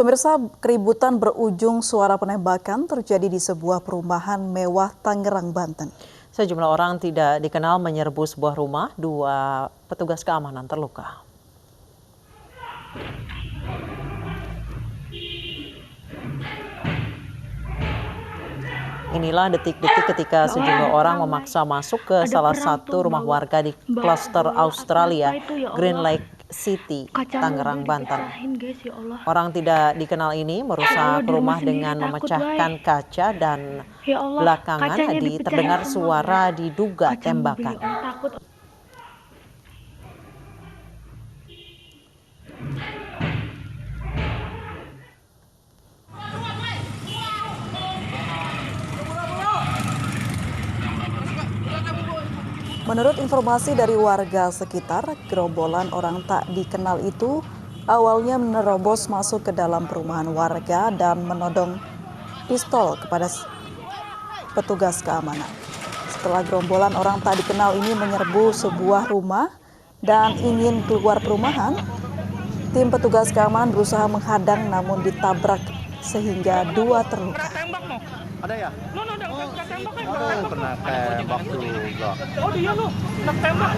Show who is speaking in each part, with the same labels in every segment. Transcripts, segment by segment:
Speaker 1: Pemirsa, keributan berujung suara penembakan terjadi di sebuah perumahan mewah Tangerang, Banten.
Speaker 2: Sejumlah orang tidak dikenal menyerbu sebuah rumah, 2 petugas keamanan terluka. Inilah detik-detik ketika sejumlah orang memaksa masuk ke salah satu rumah warga di klaster Australia, Green Lake City, Tangerang, Banten. Orang tidak dikenal ini merusak rumah dengan memecahkan kaca dan belakangan terdengar suara diduga tembakan.
Speaker 1: Menurut informasi dari warga sekitar, gerombolan orang tak dikenal itu awalnya menerobos masuk ke dalam perumahan warga dan menodong pistol kepada petugas keamanan. Setelah gerombolan orang tak dikenal ini menyerbu sebuah rumah dan ingin keluar perumahan, tim petugas keamanan berusaha menghadang namun ditabrak sehingga 2 terluka.
Speaker 3: Ada ya? Kena tembak juga.
Speaker 4: Oh dia lu, kena tembak.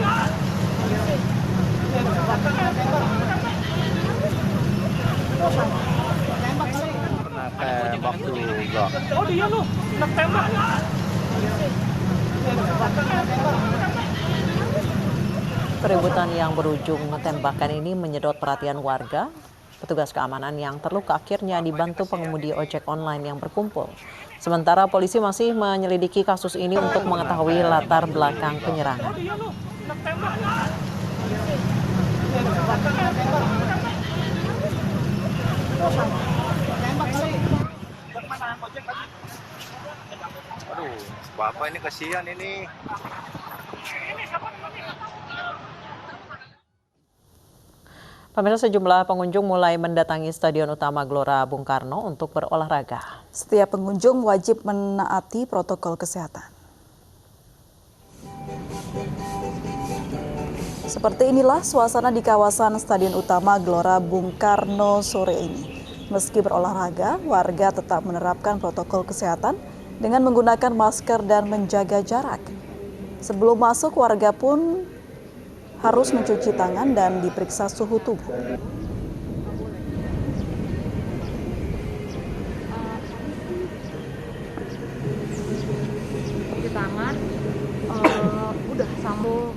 Speaker 3: Kena tembak juga.
Speaker 4: Oh dia lu, kena tembak.
Speaker 2: Keributan yang berujung tembakan ini menyedot perhatian warga. Petugas keamanan yang terluka akhirnya dibantu pengemudi ojek online yang berkumpul. Sementara polisi masih menyelidiki kasus ini untuk mengetahui latar belakang penyerangan.
Speaker 3: Aduh, Bapak ini kasihan ini.
Speaker 2: Pemirsa, sejumlah pengunjung mulai mendatangi Stadion Utama Gelora Bung Karno untuk berolahraga.
Speaker 1: Setiap pengunjung wajib menaati protokol kesehatan. Seperti inilah suasana di kawasan Stadion Utama Gelora Bung Karno sore ini. Meski berolahraga, warga tetap menerapkan protokol kesehatan dengan menggunakan masker dan menjaga jarak. Sebelum masuk, warga pun harus mencuci tangan dan diperiksa suhu tubuh.
Speaker 5: Cuci tangan, udah sambung.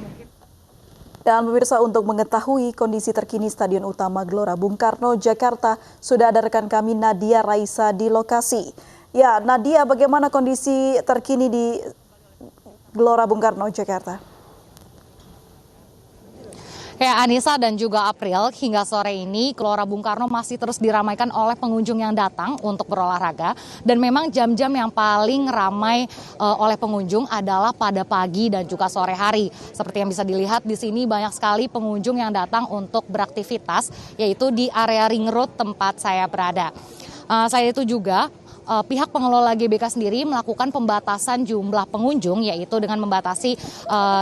Speaker 1: Dan pemirsa, untuk mengetahui kondisi terkini Stadion Utama Gelora Bung Karno, Jakarta, sudah ada rekan kami Nadia Raisa di lokasi. Ya, Nadia, bagaimana kondisi terkini di Gelora Bung Karno, Jakarta?
Speaker 5: Ya, Anissa dan juga April, hingga sore ini Gelora Bung Karno masih terus diramaikan oleh pengunjung yang datang untuk berolahraga. Dan memang jam-jam yang paling ramai oleh pengunjung adalah pada pagi dan juga sore hari. Seperti yang bisa dilihat di sini banyak sekali pengunjung yang datang untuk beraktivitas, yaitu di area Ring Road tempat saya berada. Saya itu juga pihak pengelola GBK sendiri melakukan pembatasan jumlah pengunjung, yaitu dengan membatasi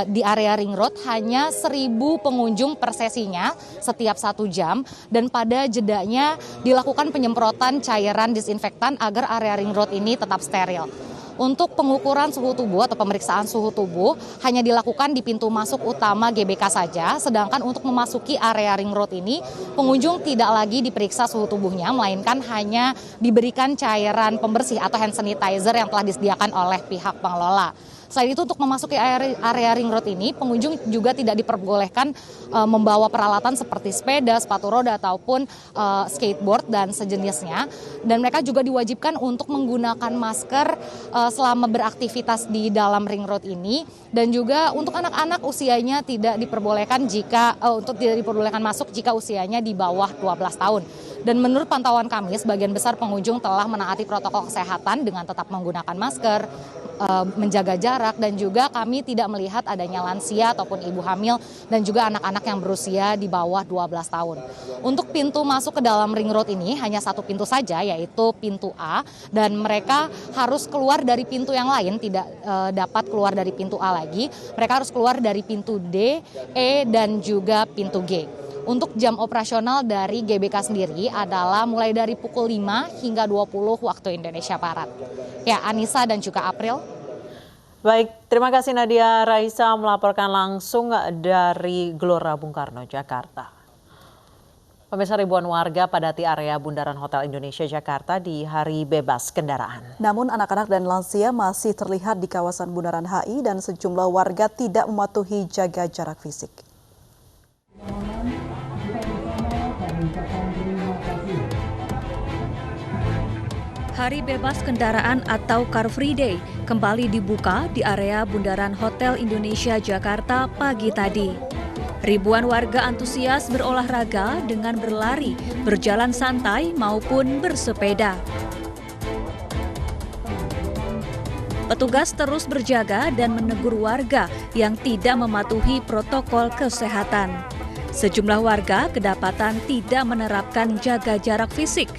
Speaker 5: di area Ring Road hanya 1.000 pengunjung per sesinya setiap 1 jam, dan pada jedanya dilakukan penyemprotan cairan disinfektan agar area Ring Road ini tetap steril. Untuk pengukuran suhu tubuh atau pemeriksaan suhu tubuh hanya dilakukan di pintu masuk utama GBK saja, sedangkan untuk memasuki area Ring Road ini pengunjung tidak lagi diperiksa suhu tubuhnya, melainkan hanya diberikan cairan pembersih atau hand sanitizer yang telah disediakan oleh pihak pengelola. Selain itu, untuk memasuki area Ring Road ini, pengunjung juga tidak diperbolehkan membawa peralatan seperti sepeda, sepatu roda, ataupun skateboard dan sejenisnya. Dan mereka juga diwajibkan untuk menggunakan masker selama beraktivitas di dalam Ring Road ini. Dan juga untuk anak-anak usianya tidak diperbolehkan masuk jika usianya di bawah 12 tahun. Dan menurut pantauan kami, sebagian besar pengunjung telah menaati protokol kesehatan dengan tetap menggunakan masker, menjaga jarak, dan juga kami tidak melihat adanya lansia ataupun ibu hamil dan juga anak-anak yang berusia di bawah 12 tahun. Untuk pintu masuk ke dalam Ring Road ini hanya 1 pintu saja, yaitu pintu A, dan mereka harus keluar dari pintu yang lain, tidak dapat keluar dari pintu A lagi. Mereka harus keluar dari pintu D, E, dan juga pintu G. Untuk jam operasional dari GBK sendiri adalah mulai dari pukul 5 hingga 20 waktu Indonesia Barat. Ya, Anissa dan juga April.
Speaker 2: Baik, terima kasih Nadia Raisa melaporkan langsung dari Gelora Bung Karno, Jakarta. Pemirsa, ribuan warga padati area Bundaran Hotel Indonesia Jakarta di hari bebas kendaraan.
Speaker 1: Namun anak-anak dan lansia masih terlihat di kawasan Bundaran HI dan sejumlah warga tidak mematuhi jaga jarak fisik.
Speaker 6: Hari bebas kendaraan atau Car Free Day kembali dibuka di area Bundaran Hotel Indonesia Jakarta pagi tadi. Ribuan warga antusias berolahraga dengan berlari, berjalan santai maupun bersepeda. Petugas terus berjaga dan menegur warga yang tidak mematuhi protokol kesehatan. Sejumlah warga kedapatan tidak menerapkan jaga jarak fisik.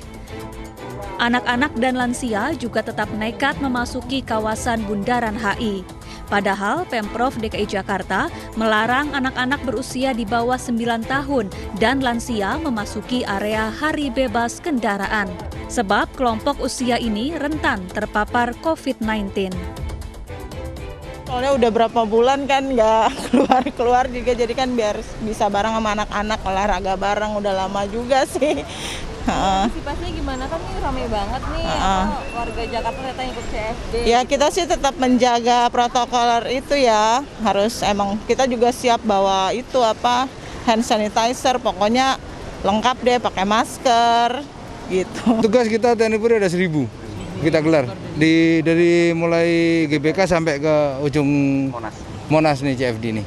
Speaker 6: Anak-anak dan lansia juga tetap nekat memasuki kawasan Bundaran HI. Padahal Pemprov DKI Jakarta melarang anak-anak berusia di bawah 9 tahun dan lansia memasuki area hari bebas kendaraan. Sebab kelompok usia ini rentan terpapar COVID-19.
Speaker 7: Soalnya udah berapa bulan kan nggak keluar-keluar juga, jadi kan biar bisa bareng sama anak-anak, olahraga bareng, udah lama juga sih.
Speaker 8: Antisipasinya gimana, kan ini ramai banget nih, warga Jakarta ternyata ikut CFD.
Speaker 7: Ya kita sih tetap menjaga protokol itu ya, harus emang kita juga siap bawa itu hand sanitizer, pokoknya lengkap deh, pakai masker gitu.
Speaker 9: Tugas kita TNI Polri ada 1.000 kita gelar dari mulai GBK sampai ke ujung Monas nih CFD nih.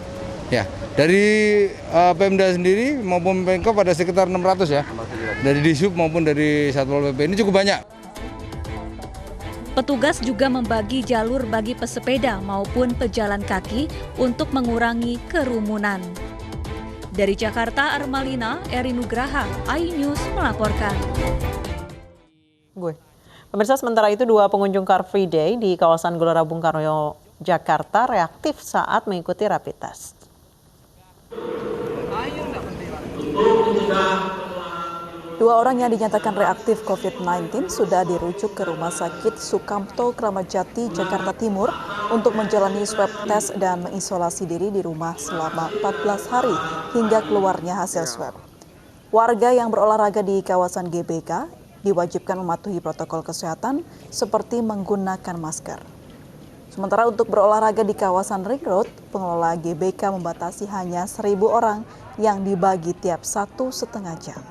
Speaker 9: Ya, dari Pemda sendiri maupun Pemkop ada sekitar 600 ya. Dari Dishub maupun dari Satpol PP ini cukup banyak.
Speaker 6: Petugas juga membagi jalur bagi pesepeda maupun pejalan kaki untuk mengurangi kerumunan. Dari Jakarta, Armalina, Eri Nugraha, iNews melaporkan.
Speaker 2: Pemirsa, sementara itu 2 pengunjung Car Free Day di kawasan Gelora Bung Karno, Jakarta reaktif saat mengikuti rapid test.
Speaker 1: Dua orang yang dinyatakan reaktif COVID-19 sudah dirujuk ke Rumah Sakit Sukamto, Kramat Jati, Jakarta Timur untuk menjalani swab test dan mengisolasi diri di rumah selama 14 hari hingga keluarnya hasil swab. Warga yang berolahraga di kawasan GBK diwajibkan mematuhi protokol kesehatan seperti menggunakan masker. Sementara untuk berolahraga di kawasan Ring Road, pengelola GBK membatasi hanya 1.000 orang yang dibagi tiap 1,5 jam.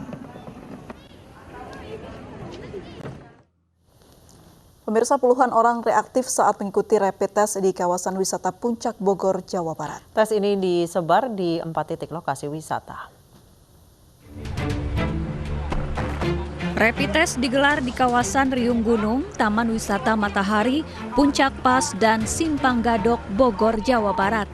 Speaker 1: Pemirsa, puluhan orang reaktif saat mengikuti rapid test di kawasan wisata Puncak Bogor, Jawa Barat.
Speaker 2: Tes ini disebar di 4 titik lokasi wisata.
Speaker 6: Rapid test digelar di kawasan Riung Gunung, Taman Wisata Matahari, Puncak Pas, dan Simpang Gadok, Bogor, Jawa Barat.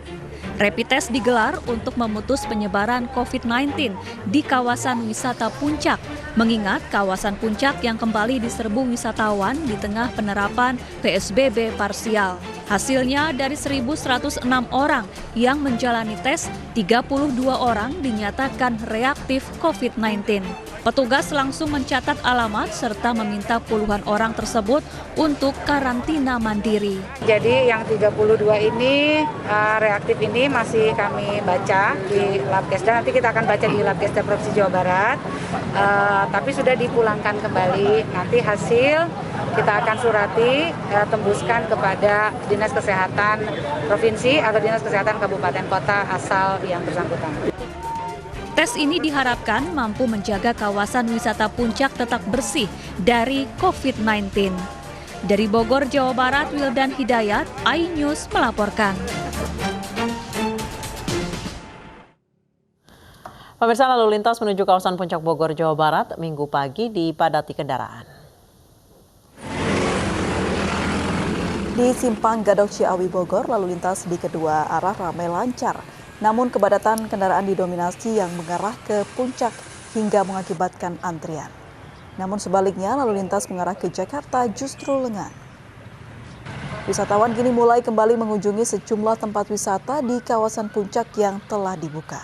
Speaker 6: Rapid test digelar untuk memutus penyebaran COVID-19 di kawasan wisata Puncak, mengingat kawasan Puncak yang kembali diserbu wisatawan di tengah penerapan PSBB parsial. Hasilnya dari 1.106 orang yang menjalani tes, 32 orang dinyatakan reaktif COVID-19. Petugas langsung mencatat alamat serta meminta puluhan orang tersebut untuk karantina mandiri.
Speaker 10: Jadi yang 32 ini reaktif ini masih kami baca di Labkesda, nanti kita akan baca di Labkesda Provinsi Jawa Barat, tapi sudah dipulangkan kembali. Nanti hasil kita akan surati, tembuskan kepada Dinas Kesehatan Provinsi atau Dinas Kesehatan Kabupaten Kota asal yang bersangkutan.
Speaker 6: Tes ini diharapkan mampu menjaga kawasan wisata Puncak tetap bersih dari COVID-19. Dari Bogor, Jawa Barat, Wildan Hidayat, iNews melaporkan.
Speaker 2: Pemirsa, lalu lintas menuju kawasan Puncak Bogor, Jawa Barat, Minggu pagi dipadati kendaraan.
Speaker 1: Di Simpang Gadok Ciawi Bogor, lalu lintas di kedua arah ramai lancar. Namun kepadatan kendaraan didominasi yang mengarah ke puncak hingga mengakibatkan antrian. Namun sebaliknya lalu lintas mengarah ke Jakarta justru lengang. Wisatawan kini mulai kembali mengunjungi sejumlah tempat wisata di kawasan puncak yang telah dibuka.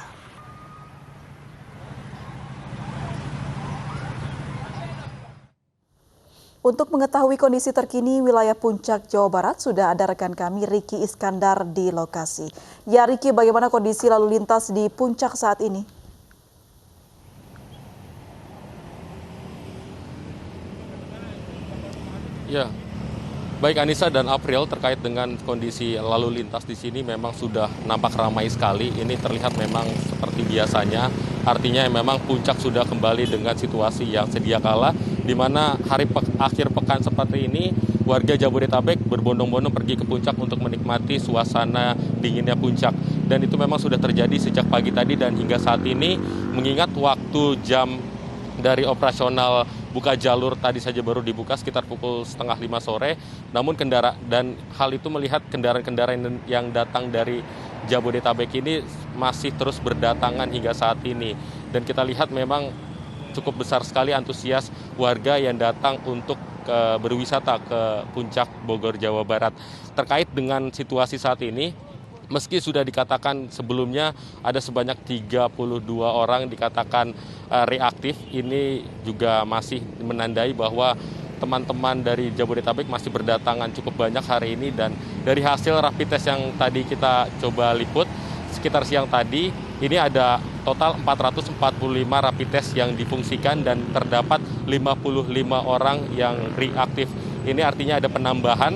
Speaker 1: Untuk mengetahui kondisi terkini wilayah Puncak, Jawa Barat, sudah ada rekan kami Riki Iskandar di lokasi. Ya Riki, bagaimana kondisi lalu lintas di Puncak saat ini?
Speaker 11: Ya, baik Anissa dan April, terkait dengan kondisi lalu lintas di sini memang sudah nampak ramai sekali. Ini terlihat memang seperti biasanya, artinya memang Puncak sudah kembali dengan situasi yang sedia kala, di mana akhir pekan seperti ini warga Jabodetabek berbondong-bondong pergi ke Puncak untuk menikmati suasana dinginnya Puncak. Dan itu memang sudah terjadi sejak pagi tadi dan hingga saat ini, mengingat waktu jam dari operasional buka jalur tadi saja baru dibuka sekitar pukul 4:30 sore. Namun dan hal itu melihat kendaraan-kendaraan yang datang dari Jabodetabek ini masih terus berdatangan hingga saat ini. Dan kita lihat memang cukup besar sekali antusias warga yang datang untuk berwisata ke Puncak Bogor, Jawa Barat. Terkait dengan situasi saat ini, meski sudah dikatakan sebelumnya ada sebanyak 32 orang dikatakan reaktif, ini juga masih menandai bahwa teman-teman dari Jabodetabek masih berdatangan cukup banyak hari ini. Dan dari hasil rapid test yang tadi kita coba liput sekitar siang tadi, ini ada total 445 rapid test yang difungsikan dan terdapat 55 orang yang reaktif. Ini artinya ada penambahan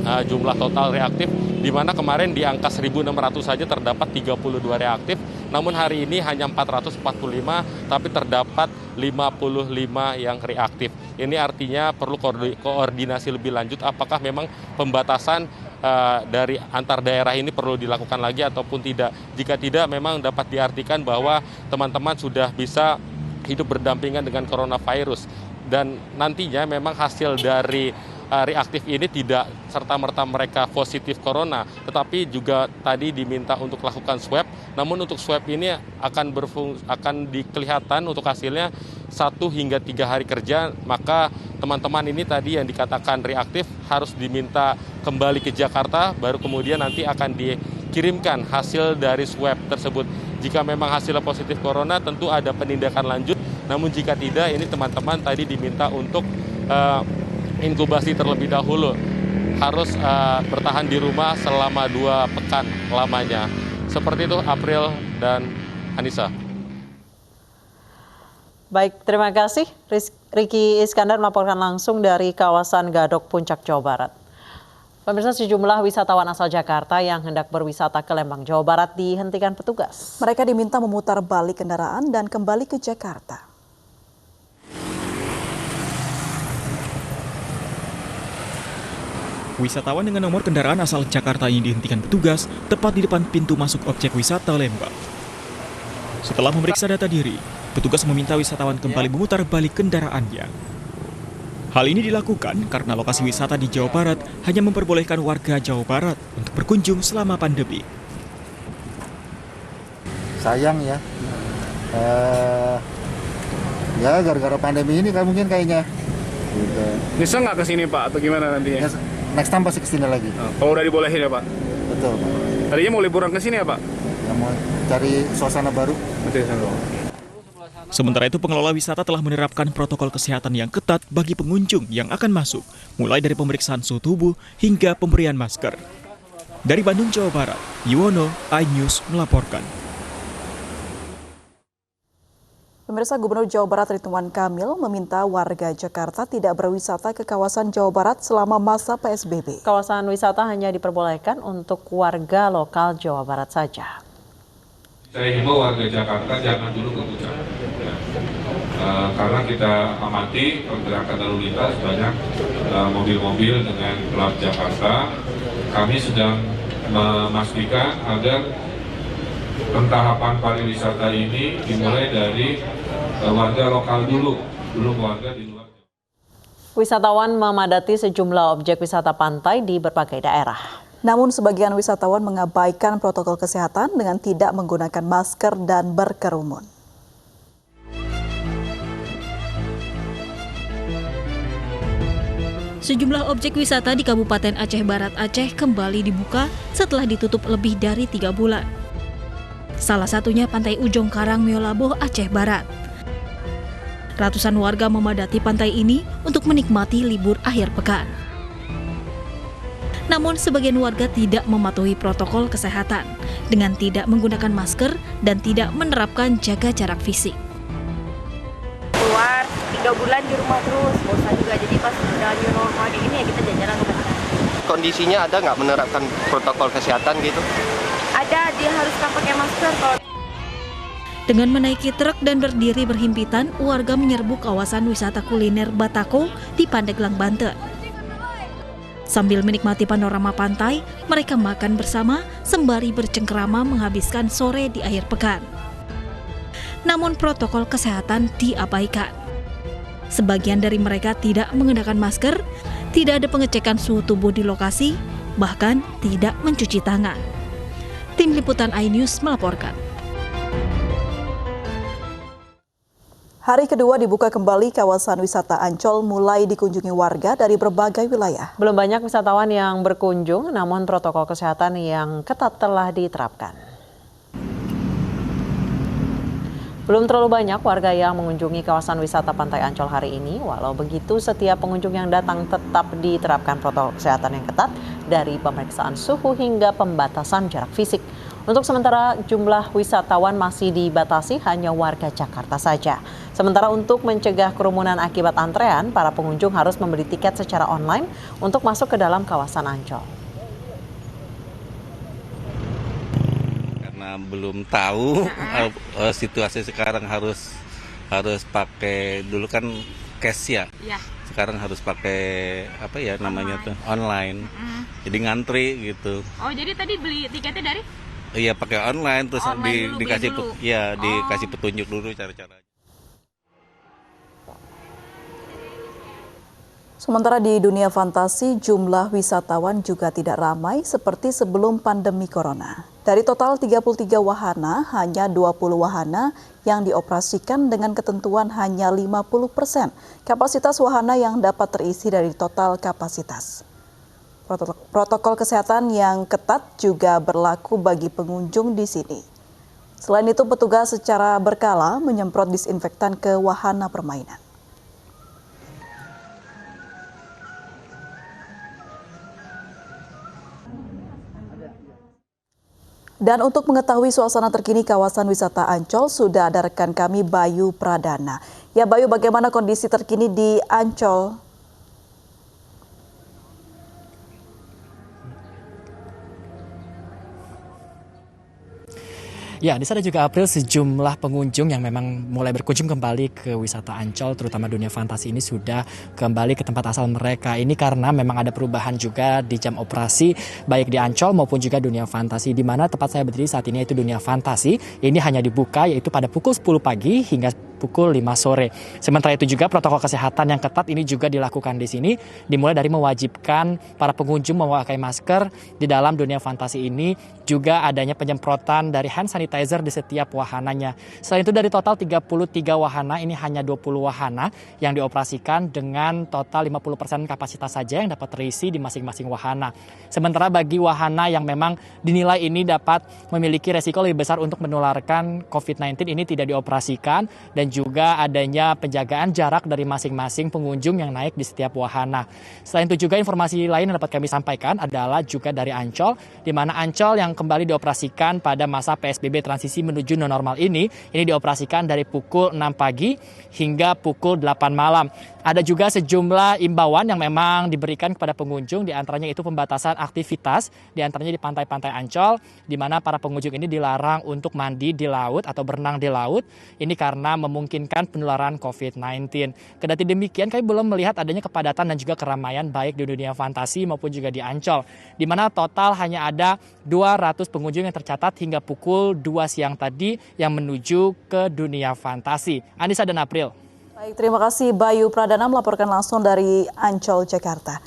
Speaker 11: jumlah total reaktif, di mana kemarin di angka 1.600 saja terdapat 32 reaktif, namun hari ini hanya 445, tapi terdapat 55 yang reaktif. Ini artinya perlu koordinasi lebih lanjut, apakah memang pembatasan dari antar daerah ini perlu dilakukan lagi ataupun tidak. Jika tidak, memang dapat diartikan bahwa teman-teman sudah bisa hidup berdampingan dengan coronavirus. Dan nantinya memang hasil dari reaktif ini tidak serta-merta mereka positif corona, tetapi juga tadi diminta untuk lakukan swab. Namun untuk swab ini akan dikelihatan untuk hasilnya 1 hingga 3 hari kerja, maka teman-teman ini tadi yang dikatakan reaktif harus diminta kembali ke Jakarta, baru kemudian nanti akan dikirimkan hasil dari swab tersebut. Jika memang hasilnya positif corona, tentu ada penindakan lanjut, namun jika tidak, ini teman-teman tadi diminta untuk inkubasi terlebih dahulu, harus bertahan di rumah selama 2 pekan lamanya. Seperti itu April dan Anissa.
Speaker 2: Baik, terima kasih Riki Iskandar melaporkan langsung dari kawasan Gadok, Puncak, Jawa Barat. Pemirsa, sejumlah wisatawan asal Jakarta yang hendak berwisata ke Lembang, Jawa Barat dihentikan petugas.
Speaker 1: Mereka diminta memutar balik kendaraan dan kembali ke Jakarta.
Speaker 12: Wisatawan dengan nomor kendaraan asal Jakarta ini dihentikan petugas tepat di depan pintu masuk objek wisata Lembang. Setelah memeriksa data diri, petugas meminta wisatawan kembali memutar balik kendaraannya. Hal ini dilakukan karena lokasi wisata di Jawa Barat hanya memperbolehkan warga Jawa Barat untuk berkunjung selama pandemi.
Speaker 13: Sayang ya, gara-gara pandemi ini mungkin kayaknya.
Speaker 4: Bisa nggak ke sini Pak atau gimana nantinya?
Speaker 13: Next time pasti kesini lagi.
Speaker 4: Kalau udah dibolehin ya Pak?
Speaker 13: Betul Pak.
Speaker 4: Tadinya mau liburan ke sini ya Pak?
Speaker 13: Ya, mau cari suasana baru.
Speaker 12: Sementara itu pengelola wisata telah menerapkan protokol kesehatan yang ketat bagi pengunjung yang akan masuk, mulai dari pemeriksaan suhu tubuh hingga pemberian masker. Dari Bandung, Jawa Barat, Yuwono, iNews melaporkan.
Speaker 1: Pemirsa, Gubernur Jawa Barat Ridwan Kamil meminta warga Jakarta tidak berwisata ke kawasan Jawa Barat selama masa PSBB.
Speaker 2: Kawasan wisata hanya diperbolehkan untuk warga lokal Jawa Barat saja.
Speaker 14: Saya himbau warga Jakarta jangan dulu ke Puncak. Karena kita amati pergerakan lalu lintas banyak mobil-mobil dengan plat Jakarta. Kami sedang memastikan agar pentahapan pariwisata ini dimulai dari warga lokal dulu, belum warga di luar.
Speaker 2: Wisatawan memadati sejumlah objek wisata pantai di berbagai daerah.
Speaker 1: Namun sebagian wisatawan mengabaikan protokol kesehatan dengan tidak menggunakan masker dan berkerumun.
Speaker 6: Sejumlah objek wisata di Kabupaten Aceh Barat Aceh kembali dibuka setelah ditutup lebih dari 3 bulan. Salah satunya Pantai Ujong Karang, Miolaboh, Aceh Barat. Ratusan warga memadati pantai ini untuk menikmati libur akhir pekan. Namun sebagian warga tidak mematuhi protokol kesehatan dengan tidak menggunakan masker dan tidak menerapkan jaga jarak fisik.
Speaker 8: Keluar 3 bulan di rumah terus, bosan juga. Jadi pas udah new normal di ini ya kita jalan ke sana.
Speaker 15: Kondisinya ada nggak menerapkan protokol kesehatan gitu?
Speaker 8: Ada, dia harus pakai masker kalau.
Speaker 6: Dengan menaiki truk dan berdiri berhimpitan, warga menyerbu kawasan wisata kuliner Batako di Pandeglang, Banten. Sambil menikmati panorama pantai, mereka makan bersama sembari bercengkerama menghabiskan sore di akhir pekan. Namun protokol kesehatan diabaikan. Sebagian dari mereka tidak mengenakan masker, tidak ada pengecekan suhu tubuh di lokasi, bahkan tidak mencuci tangan. Tim Liputan iNews melaporkan.
Speaker 1: Hari kedua dibuka kembali kawasan wisata Ancol mulai dikunjungi warga dari berbagai wilayah.
Speaker 2: Belum banyak wisatawan yang berkunjung, namun protokol kesehatan yang ketat telah diterapkan. Belum terlalu banyak warga yang mengunjungi kawasan wisata Pantai Ancol hari ini. Walau begitu, setiap pengunjung yang datang tetap diterapkan protokol kesehatan yang ketat dari pemeriksaan suhu hingga pembatasan jarak fisik. Untuk sementara jumlah wisatawan masih dibatasi hanya warga Jakarta saja. Sementara untuk mencegah kerumunan akibat antrean, para pengunjung harus membeli tiket secara online untuk masuk ke dalam kawasan Ancol.
Speaker 16: Karena belum tahu situasi sekarang harus pakai, dulu kan cash ya. Sekarang harus pakai namanya tuh online. Jadi ngantri gitu.
Speaker 8: Oh, jadi tadi beli tiketnya dari?
Speaker 16: Iya, pakai online terus
Speaker 8: Online
Speaker 16: dikasih petunjuk dulu cara-cara.
Speaker 1: Sementara di dunia fantasi, jumlah wisatawan juga tidak ramai seperti sebelum pandemi corona. Dari total 33 wahana, hanya 20 wahana yang dioperasikan dengan ketentuan hanya 50% kapasitas wahana yang dapat terisi dari total kapasitas. Protokol kesehatan yang ketat juga berlaku bagi pengunjung di sini. Selain itu, petugas secara berkala menyemprot disinfektan ke wahana permainan. Dan untuk mengetahui suasana terkini kawasan wisata Ancol, sudah ada rekan kami Bayu Pradana. Ya Bayu, bagaimana kondisi terkini di Ancol?
Speaker 17: Ya, di sana juga April sejumlah pengunjung yang memang mulai berkunjung kembali ke wisata Ancol, terutama dunia fantasi ini sudah kembali ke tempat asal mereka. Ini karena memang ada perubahan juga di jam operasi baik di Ancol maupun juga dunia fantasi, di mana tempat saya berdiri saat ini yaitu dunia fantasi. Ini hanya dibuka yaitu pada pukul 10 pagi hingga pukul 5 sore. Sementara itu juga protokol kesehatan yang ketat ini juga dilakukan di sini, dimulai dari mewajibkan para pengunjung memakai masker di dalam dunia fantasi ini, juga adanya penyemprotan dari hand sanitizer di setiap wahananya. Selain itu dari total 33 wahana, ini hanya 20 wahana yang dioperasikan dengan total 50% kapasitas saja yang dapat terisi di masing-masing wahana. Sementara bagi wahana yang memang dinilai ini dapat memiliki resiko lebih besar untuk menularkan COVID-19 ini tidak dioperasikan, dan juga adanya penjagaan jarak dari masing-masing pengunjung yang naik di setiap wahana. Selain itu juga informasi lain yang dapat kami sampaikan adalah juga dari Ancol, di mana Ancol yang kembali dioperasikan pada masa PSBB transisi menuju new normal ini dioperasikan dari pukul 6 pagi hingga pukul 8 malam. Ada juga sejumlah imbauan yang memang diberikan kepada pengunjung, di antaranya itu pembatasan aktivitas, di antaranya di pantai-pantai Ancol, di mana para pengunjung ini dilarang untuk mandi di laut atau berenang di laut. Ini karena memungkinkan penularan COVID-19. Kendati demikian, kami belum melihat adanya kepadatan dan juga keramaian baik di dunia fantasi maupun juga di Ancol, di mana total hanya ada 200 pengunjung yang tercatat hingga pukul 2 siang tadi yang menuju ke dunia fantasi. Anissa dan April.
Speaker 1: Baik, terima kasih Bayu Pradana melaporkan langsung dari Ancol, Jakarta.